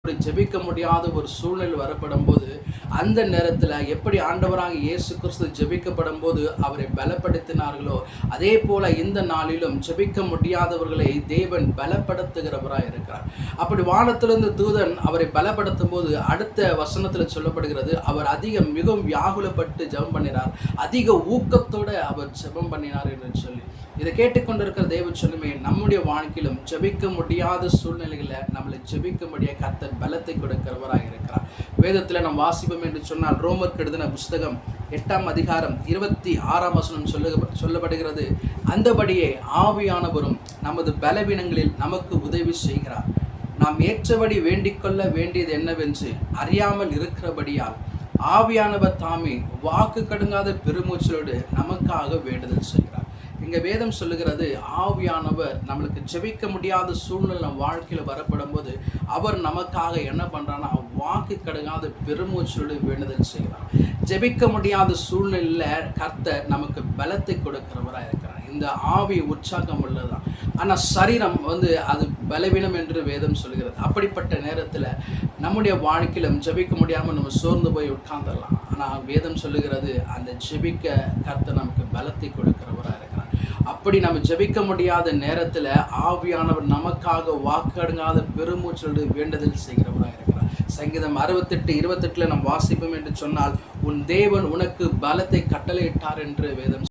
ஜெபிக்க முடியாத ஒரு சூழ்நிலை வரப்படும் போது, அந்த நேரத்தில் எப்படி ஆண்டவராக இயேசு கிறிஸ்து ஜெபிக்கப்படும் போது அவரை பலப்படுத்தினார்களோ, அதே போல இந்த நாளிலும் ஜெபிக்க முடியாதவர்களை தேவன் பலப்படுத்துகிறவராக இருக்கிறார். அப்படி வானத்திலிருந்து தூதன் அவரை பலப்படுத்தும் போது அடுத்த வசனத்தில் சொல்லப்படுகிறது, அவர் மிகவும் வியாகுலப்பட்டு ஜெபம் பண்ணினார், அதிக ஊக்கத்தோட அவர் ஜெபம் பண்ணினார் என்று சொல்லி. இதை கேட்டுக்கொண்டிருக்கிற தேவ சொல்லுமே, நம்முடைய வாழ்க்கையிலும் ஜெபிக்க முடியாத சூழ்நிலைகளை நம்மளை ஜெபிக்க முடிய கர்த்தர் பலத்தை கொடுக்கிறவராக இருக்கிறார். வேதத்தில் நாம் வாசிப்போம் என்று சொன்னால், ரோமருக்கு எழுதின புஸ்தகம் 8ஆம் அதிகாரம் 26ஆம் வசனம் சொல்லப்படுகிறது, அந்தபடியே ஆவியானவரும் நமது பலவீனங்களில் நமக்கு உதவி செய்கிறார். நாம் ஏற்றபடி வேண்டிக்கொள்ள வேண்டியது என்னவென்று அறியாமல் இருக்கிறபடியால் ஆவியானவர் தாமே வாக்கு கடுங்காத பெருமூச்சலோடு நமக்காக வேண்டுதல் செய்கிறார். இங்கே வேதம் சொல்லுகிறது, ஆவியானவர் நம்மளுக்கு ஜெபிக்க முடியாத சூழ்நிலை நம்ம வாழ்க்கையில் வரப்படும் போது அவர் நமக்காக என்ன பண்ணுறான்னா, வாக்கு கடுங்காத பெருமூச்சலோடு வேண்டுதல் செய்கிறார். ஜெபிக்க முடியாத சூழ்நிலையில் கர்த்தர் நமக்கு பலத்தை கொடுக்கிறவராக இருக்கிறார். இந்த ஆவி உற்சாகம் உள்ளதுதான், ஆனால் சரீரம் அது பலவீனம் என்று வேதம் சொல்கிறது. அப்படிப்பட்ட நேரத்தில் நம்முடைய வாழ்க்கையிலும் ஜெபிக்க முடியாமல் நம்ம சோர்ந்து போய் உட்கார்ந்துடலாம். ஆனால் வேதம் சொல்லுகிறது, அந்த ஜெபிக்க கர்த்தர் நமக்கு பலத்தை கொடுக்கிறவராக இருக்கிறார். அப்படி நம்ம ஜெபிக்க முடியாத நேரத்தில் ஆவியானவர் நமக்காக வாக்கடங்காத பெருமூச்சோடு வேண்டுதல் செய்கிறவராக இருக்கிறார். சங்கீதம் 68:28 நாம் வாசிப்போம் என்று சொன்னால், உன் தேவன் உனக்கு பலத்தை கட்டளையிட்டார் என்று வேதம்